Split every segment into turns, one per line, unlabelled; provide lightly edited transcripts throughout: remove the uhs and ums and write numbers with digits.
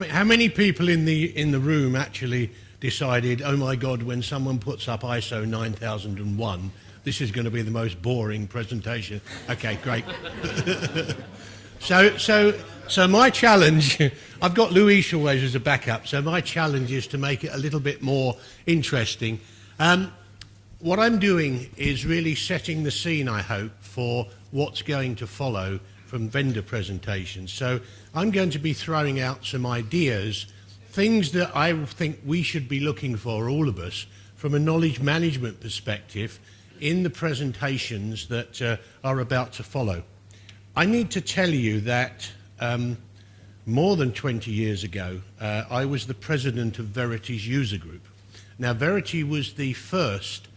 How many people in the room actually decided, oh my God, when someone puts up ISO 9001, this is going to be the most boring presentation? Okay, great. So my challenge, I've got Luis always as a backup, so my challenge is to make it a little bit more interesting. What I'm doing is really setting the scene, I hope, for what's going to follow from vendor presentations. So I'm going to be throwing out some ideas, things that I think we should be looking for, all of us, from a knowledge management perspective in the presentations that are about to follow. I need to tell you that more than 20 years ago, I was the president of Verity's user group. Now, Verity was the first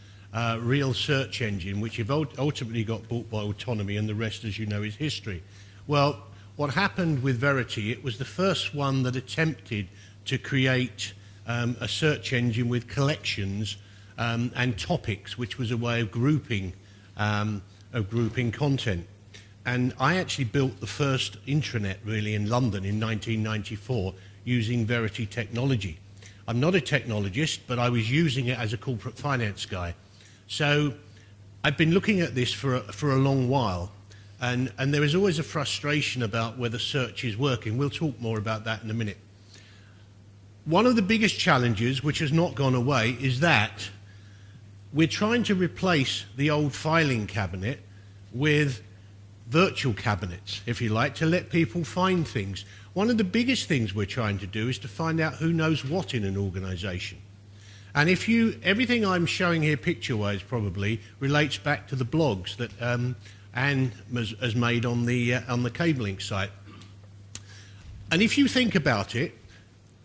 real search engine, which ultimately got bought by Autonomy, and the rest, as you know, is history. Well, what happened with Verity, it was the first one that attempted to create a search engine with collections and topics, which was a way of grouping content. And I actually built the first intranet, really, in London in 1994 using Verity technology. I'm not a technologist, but I was using it as a corporate finance guy. So I've been looking at this for a long while, and there is always a frustration about whether search is working. We'll talk more about that in a minute. One of the biggest challenges, which has not gone away, is that we're trying to replace the old filing cabinet with virtual cabinets, if you like, to let people find things. One of the biggest things we're trying to do is to find out who knows what in an organization. And everything I'm showing here picture-wise probably relates back to the blogs that Anne has made on the Cable Link site. And if you think about it,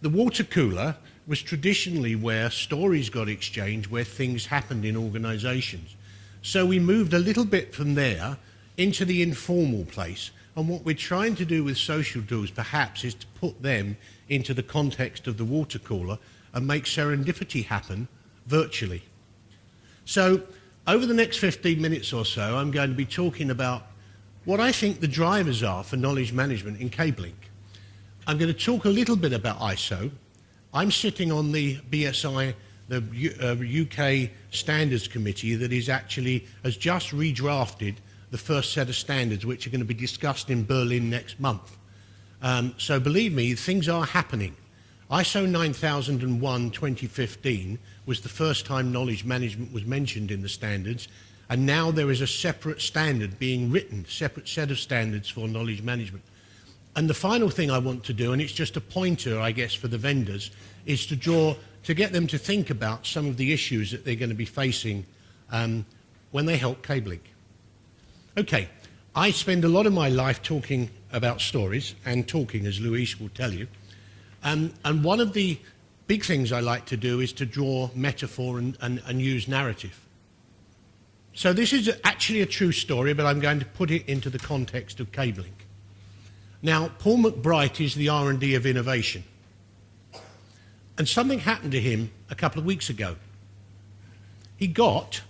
the water cooler was traditionally where stories got exchanged, where things happened in organizations. So we moved a little bit from there into the informal place. And what we're trying to do with social tools, perhaps, is to put them into the context of the water cooler and make serendipity happen virtually. So over the next 15 minutes or so, I'm going to be talking about what I think the drivers are for knowledge management in Cable Link. I'm going to talk a little bit about ISO. I'm sitting on the BSI, the UK Standards Committee, that has just redrafted the first set of standards, which are going to be discussed in Berlin next month. So believe me, things are happening. ISO 9001 2015 was the first time knowledge management was mentioned in the standards, and now there is a separate standard being written, separate set of standards for knowledge management. And the final thing I want to do, and it's just a pointer, I guess, for the vendors, is to get them to think about some of the issues that they're going to be facing when they help Cable Link. Okay, I spend a lot of my life talking about stories, and talking, as Luis will tell you. And one of the big things I like to do is to draw metaphor and use narrative. So this is actually a true story, but I'm going to put it into the context of Cable Link. Now, Paul McBride is the R&D of innovation. And something happened to him a couple of weeks ago. He got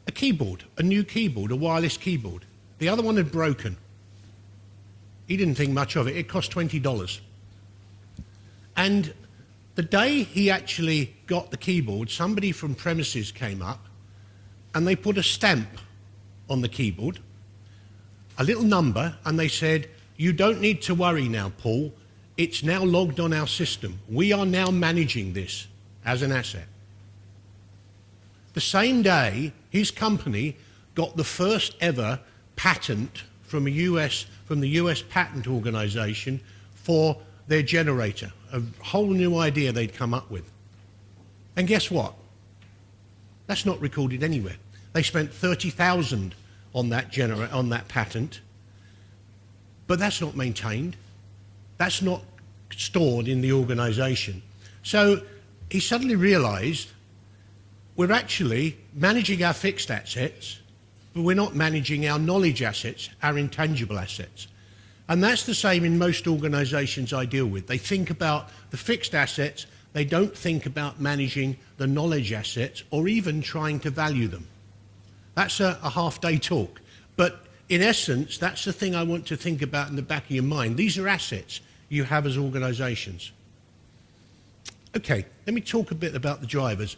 a keyboard, a new keyboard, a wireless keyboard. The other one had broken. He didn't think much of it. It cost $20. And the day he actually got the keyboard, somebody from premises came up and they put a stamp on the keyboard, a little number, and they said, "You don't need to worry now, Paul. It's now logged on our system. We are now managing this as an asset." The same day, his company got the first ever patent from the US Patent Organization for their generator, a whole new idea they'd come up with. And guess what? That's not recorded anywhere. They spent $30,000 on that patent, but that's not maintained. That's not stored in the organization. So he suddenly realized we're actually managing our fixed assets, but we're not managing our knowledge assets, our intangible assets. And that's the same in most organizations I deal with. They think about the fixed assets, they don't think about managing the knowledge assets or even trying to value them. That's a half-day talk. But in essence, that's the thing I want to think about in the back of your mind. These are assets. you have as organisations. Okay, let me talk a bit about the drivers.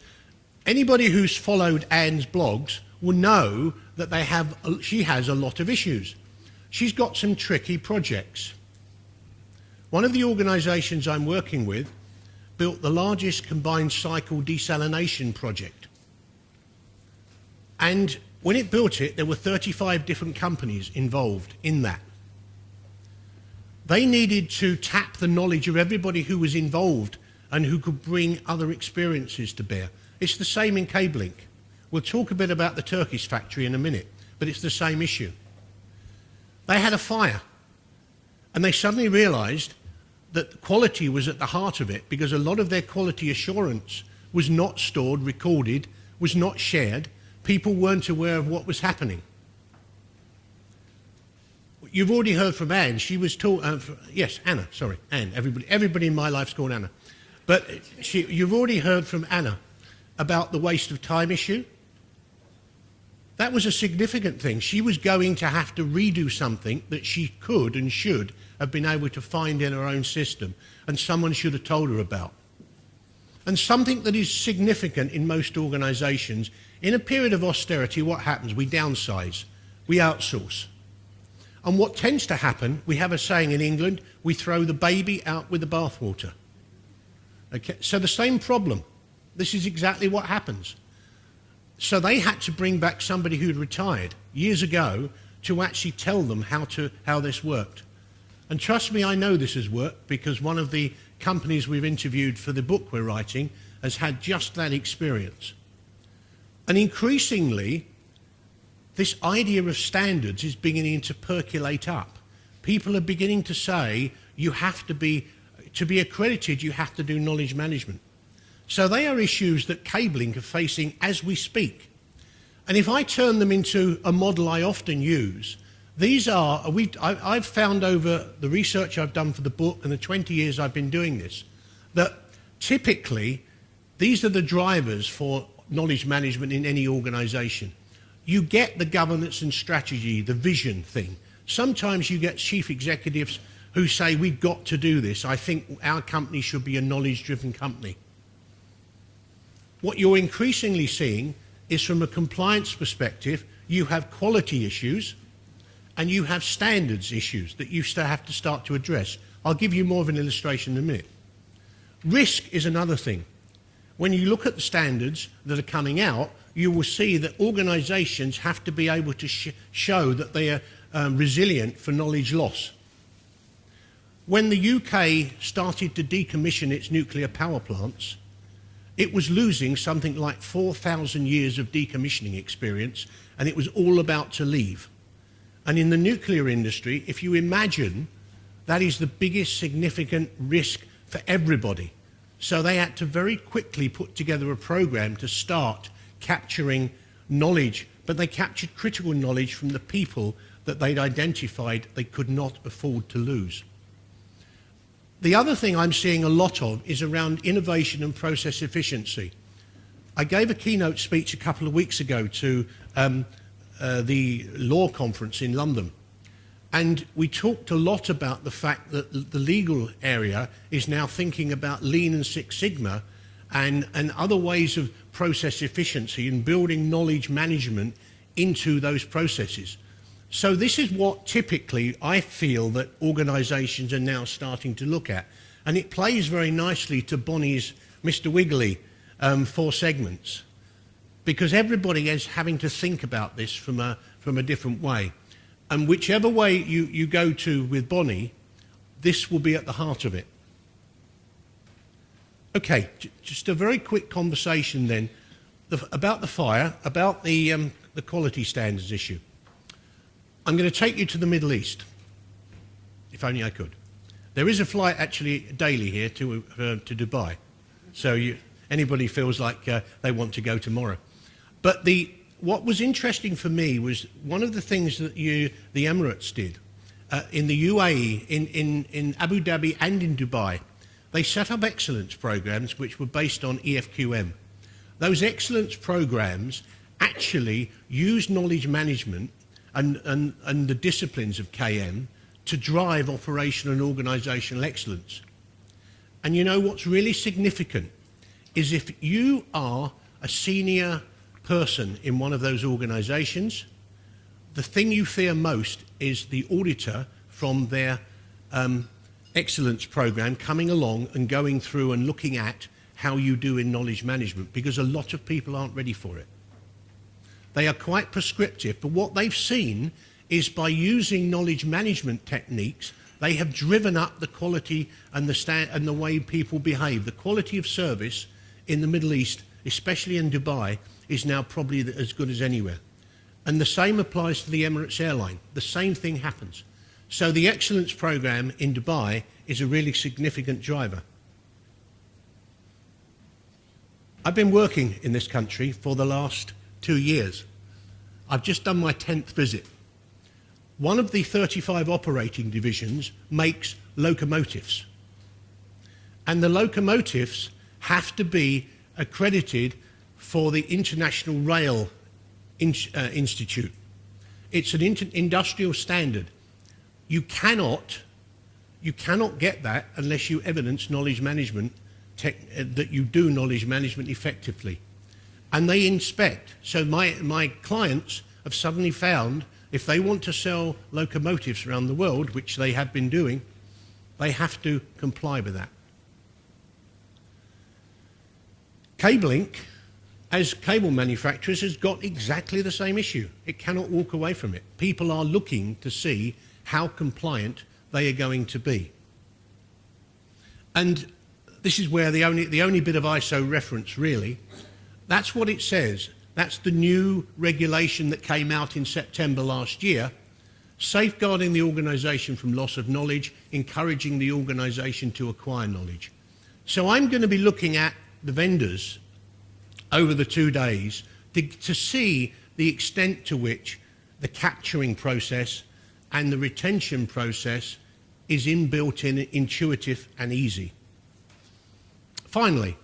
Anybody who's followed Anne's blogs will know that she has a lot of issues. She's got some tricky projects. One of the organisations I'm working with built the largest combined cycle desalination project. And when it built it, there were 35 different companies involved in that. They needed to tap the knowledge of everybody who was involved and who could bring other experiences to bear. It's the same in cabling. We'll talk a bit about the Turkish factory in a minute, but it's the same issue. They had a fire, and they suddenly realised that quality was at the heart of it, because a lot of their quality assurance was not stored, recorded, was not shared. People weren't aware of what was happening. You've already heard from Anne. She was yes, Anna, sorry, Anne. Everybody in my life's called Anna. But you've already heard from Anna about the waste of time issue. That was a significant thing. She was going to have to redo something that she could and should have been able to find in her own system, and someone should have told her about. And something that is significant in most organisations, in a period of austerity, what happens? We downsize, we outsource. And what tends to happen, we have a saying in England, we throw the baby out with the bathwater. Okay, so the same problem. This is exactly what happens. So they had to bring back somebody who'd retired years ago to actually tell them how this worked. And trust me, I know this has worked, because one of the companies we've interviewed for the book we're writing has had just that experience. And increasingly, this idea of standards is beginning to percolate up. People are beginning to say, to be accredited, you have to do knowledge management. So they are issues that cabling are facing as we speak. And if I turn them into a model I often use, I've found over the research I've done for the book and the 20 years I've been doing this, that typically these are the drivers for knowledge management in any organisation. You get the governance and strategy, the vision thing. Sometimes you get chief executives who say, we've got to do this. I think our company should be a knowledge-driven company. What you're increasingly seeing is, from a compliance perspective, you have quality issues and you have standards issues that you still have to start to address. I'll give you more of an illustration in a minute. Risk is another thing. When you look at the standards that are coming out, you will see that organisations have to be able to show that they are resilient for knowledge loss. When the UK started to decommission its nuclear power plants, it was losing something like 4,000 years of decommissioning experience, and it was all about to leave. And in the nuclear industry, if you imagine, that is the biggest significant risk for everybody. So they had to very quickly put together a program to start capturing knowledge, but they captured critical knowledge from the people that they'd identified they could not afford to lose. The other thing I'm seeing a lot of is around innovation and process efficiency. I gave a keynote speech a couple of weeks ago to the law conference in London, and we talked a lot about the fact that the legal area is now thinking about Lean and Six Sigma and other ways of process efficiency and building knowledge management into those processes. So this is what typically I feel that organisations are now starting to look at. And it plays very nicely to Bonnie's Mr. Wiggly 4 segments, because everybody is having to think about this from a different way. And whichever way you go to with Bonnie, this will be at the heart of it. Okay, just a very quick conversation then about the fire, about the quality standards issue. I'm going to take you to the Middle East, if only I could. There is a flight actually daily here to Dubai, so anybody feels like they want to go tomorrow. But what was interesting for me was one of the things that the Emirates did in the UAE, in Abu Dhabi and in Dubai. They set up excellence programs which were based on EFQM. Those excellence programs actually used knowledge management and the disciplines of KM to drive operational and organisational excellence. And you know what's really significant is if you are a senior person in one of those organisations, the thing you fear most is the auditor from their excellence program coming along and going through and looking at how you do in knowledge management, because a lot of people aren't ready for it. They are quite prescriptive, but what they've seen is by using knowledge management techniques, they have driven up the quality and the way people behave. The quality of service in the Middle East, especially in Dubai, is now probably as good as anywhere. And the same applies to the Emirates airline. The same thing happens. So the excellence program in Dubai is a really significant driver. I've been working in this country for the last 2 years. I've just done my 10th visit. One of the 35 operating divisions makes locomotives. And the locomotives have to be accredited for the International Rail Institute. It's an industrial standard. You cannot get that unless you evidence knowledge management, that you do knowledge management effectively. And they inspect. So my clients have suddenly found if they want to sell locomotives around the world, which they have been doing, they have to comply with that. Cabelink, as cable manufacturers, has got exactly the same issue. It cannot walk away from it. People are looking to see how compliant they are going to be. And this is where the only bit of ISO reference, really, that's what it says. That's the new regulation that came out in September last year, safeguarding the organisation from loss of knowledge, encouraging the organisation to acquire knowledge. So I'm going to be looking at the vendors over the 2 days to see the extent to which the capturing process and the retention process is inbuilt in, intuitive and easy. Finally,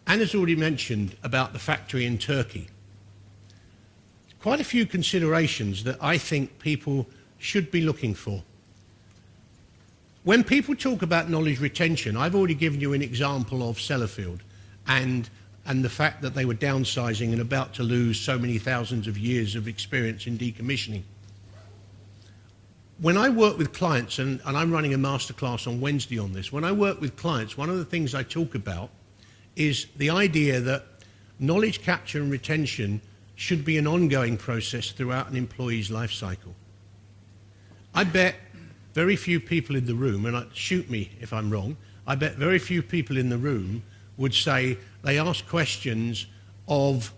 Anna's already mentioned about the factory in Turkey. Quite a few considerations that I think people should be looking for. When people talk about knowledge retention, I've already given you an example of Sellafield and the fact that they were downsizing and about to lose so many thousands of years of experience in decommissioning. When I work with clients, and I'm running a masterclass on Wednesday on this, when I work with clients, one of the things I talk about is the idea that knowledge capture and retention should be an ongoing process throughout an employee's life cycle. I bet very few people in the room, and shoot me if I'm wrong, I bet very few people in the room would say they ask questions of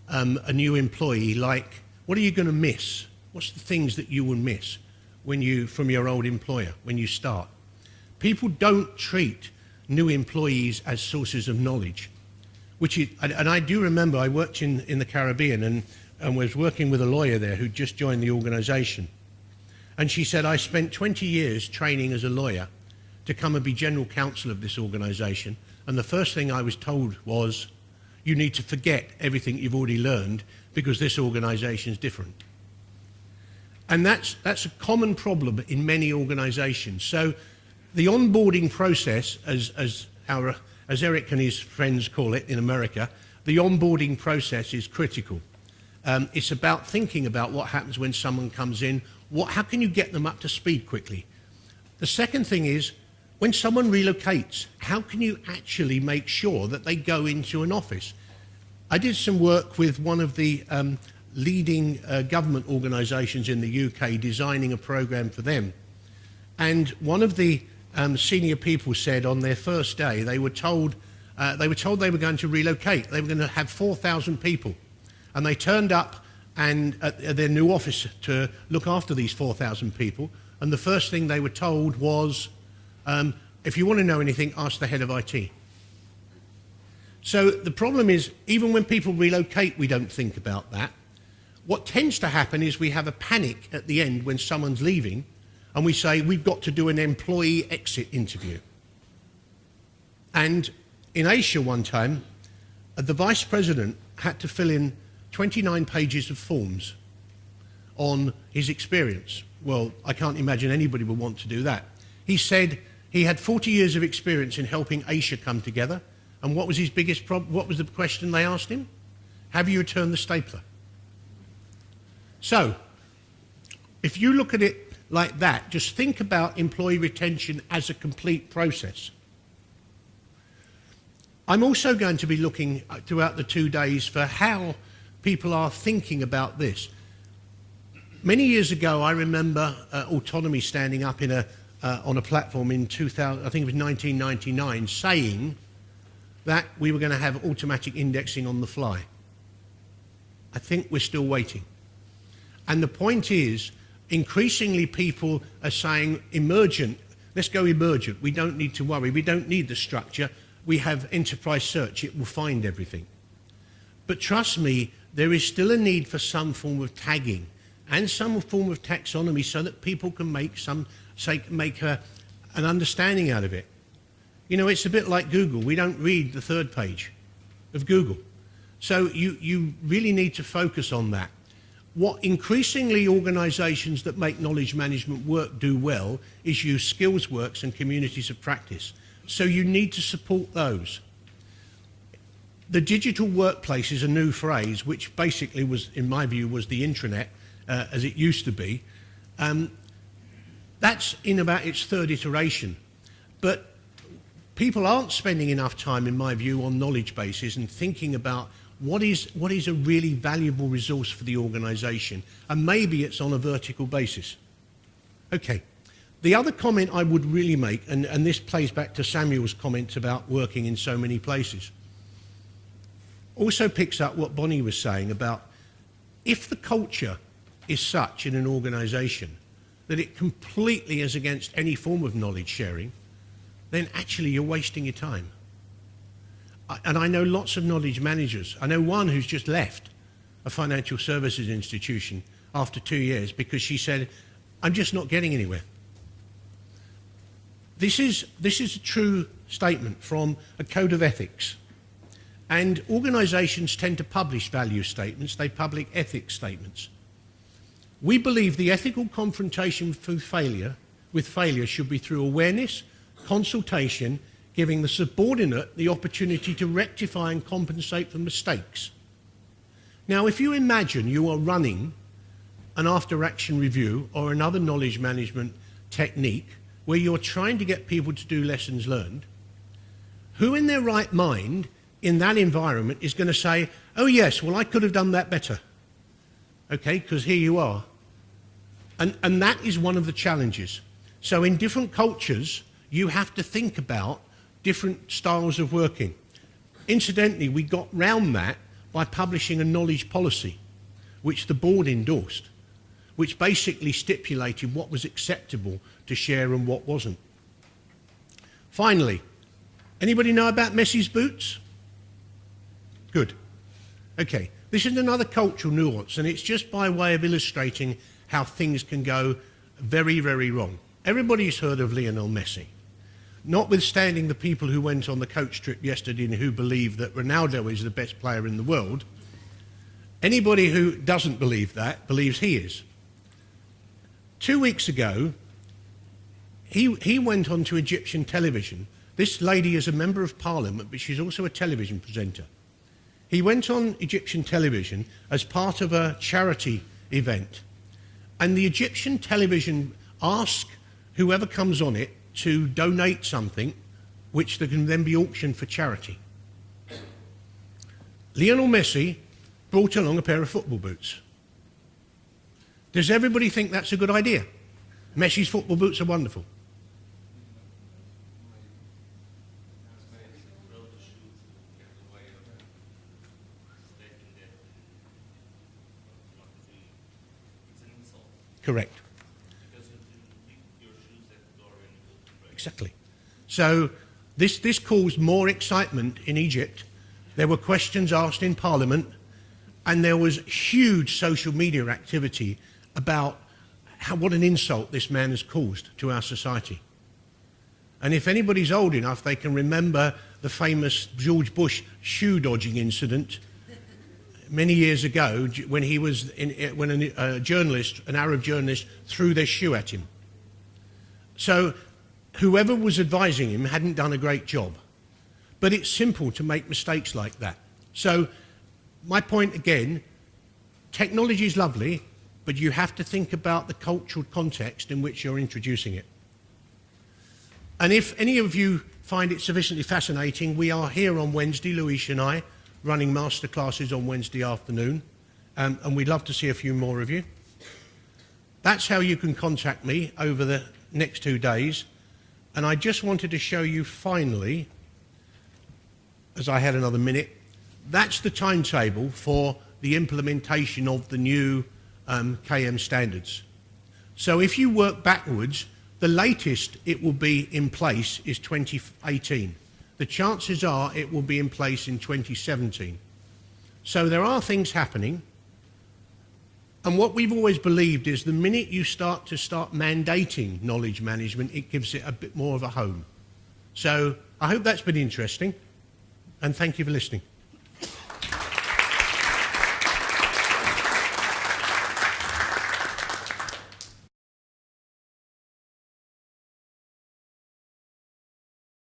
a new employee like, what are you going to miss? What's the things that you will miss from your old employer when you start? People don't treat new employees as sources of knowledge, and I do remember I worked in the Caribbean and was working with a lawyer there who just joined the organisation. And she said, I spent 20 years training as a lawyer to come and be general counsel of this organisation. And the first thing I was told was, you need to forget everything you've already learned because this organisation is different. And that's a common problem in many organisations. So the onboarding process, as Eric and his friends call it in America, the onboarding process is critical. It's about thinking about what happens when someone comes in. How can you get them up to speed quickly? The second thing is, when someone relocates, how can you actually make sure that they go into an office? I did some work with one of the leading government organisations in the UK, designing a programme for them. And one of the senior people said on their first day, they were told they were going to relocate. They were going to have 4,000 people. And they turned up at their new office to look after these 4,000 people. And the first thing they were told was, if you want to know anything, ask the head of IT. So the problem is, even when people relocate, we don't think about that. What tends to happen is we have a panic at the end when someone's leaving, and we say, we've got to do an employee exit interview. And in Asia one time, the vice president had to fill in 29 pages of forms on his experience. Well, I can't imagine anybody would want to do that. He said he had 40 years of experience in helping Asia come together. And what was his biggest problem? What was the question they asked him? Have you returned the stapler? So, if you look at it like that, just think about employee retention as a complete process. I'm also going to be looking throughout the 2 days for how people are thinking about this. Many years ago, I remember Autonomy standing up in on a platform in 2000, I think it was 1999, saying that we were going to have automatic indexing on the fly. I think we're still waiting. And the point is, increasingly people are saying emergent, let's go emergent. We don't need to worry. We don't need the structure. We have enterprise search. It will find everything. But trust me, there is still a need for some form of tagging and some form of taxonomy so that people can make an understanding out of it. You know, it's a bit like Google. We don't read the third page of Google. So you really need to focus on that. What increasingly organisations that make knowledge management work do well is use skills works and communities of practice. So you need to support those. The digital workplace is a new phrase, which basically was, in my view, was the intranet as it used to be. That's in about its third iteration. But people aren't spending enough time, in my view, on knowledge bases and thinking about what is a really valuable resource for the organisation. And maybe it's on a vertical basis. Okay. The other comment I would really make, and this plays back to Samuel's comments about working in so many places, also picks up what Bonnie was saying about if the culture is such in an organisation that it completely is against any form of knowledge sharing, then actually you're wasting your time. And I know lots of knowledge managers. I know one who's just left a financial services institution after 2 years because she said, I'm just not getting anywhere. This is a true statement from a code of ethics. And organisations tend to publish value statements. They publish ethics statements. We believe the ethical confrontation with failure should be through awareness, consultation, giving the subordinate the opportunity to rectify and compensate for mistakes. Now, if you imagine you are running an after-action review or another knowledge management technique where you're trying to get people to do lessons learned, who in their right mind in that environment is going to say, oh yes, well I could have done that better. Okay, because here you are. And that is one of the challenges. So in different cultures, you have to think about different styles of working. Incidentally, we got round that by publishing a knowledge policy, which the board endorsed, which basically stipulated what was acceptable to share and what wasn't. Finally, anybody know about Messi's boots? Good. Okay, this is another cultural nuance, and it's just by way of illustrating how things can go very, very wrong. Everybody's heard of Lionel Messi. Notwithstanding the people who went on the coach trip yesterday and who believe that Ronaldo is the best player in the world, anybody who doesn't believe that believes he is. 2 weeks ago, he went on to Egyptian television. This lady is a member of parliament, but she's also a television presenter. He went on Egyptian television as part of a charity event. And the Egyptian television asked whoever comes on it to donate something which can then be auctioned for charity. Lionel Messi brought along a pair of football boots. Does everybody think that's a good idea? Messi's football boots are wonderful. Correct. Exactly. So this caused more excitement in Egypt. There were questions asked in Parliament, and there was huge social media activity about what an insult this man has caused to our society. And if anybody's old enough, they can remember the famous George Bush shoe dodging incident many years ago when he was when a journalist, an Arab journalist, threw their shoe at him. So whoever was advising him hadn't done a great job. But it's simple to make mistakes like that. So my point again, technology is lovely, but you have to think about the cultural context in which you're introducing it. And if any of you find it sufficiently fascinating, we are here on Wednesday, Louise and I, running masterclasses on Wednesday afternoon, and we'd love to see a few more of you. That's how you can contact me over the next 2 days. And I just wanted to show you finally, as I had another minute, that's the timetable for the implementation of the new KM standards. So if you work backwards, the latest it will be in place is 2018. The chances are it will be in place in 2017. So there are things happening. And what we've always believed is the minute you start mandating knowledge management, it gives it a bit more of a home. So I hope that's been interesting. And thank you for listening.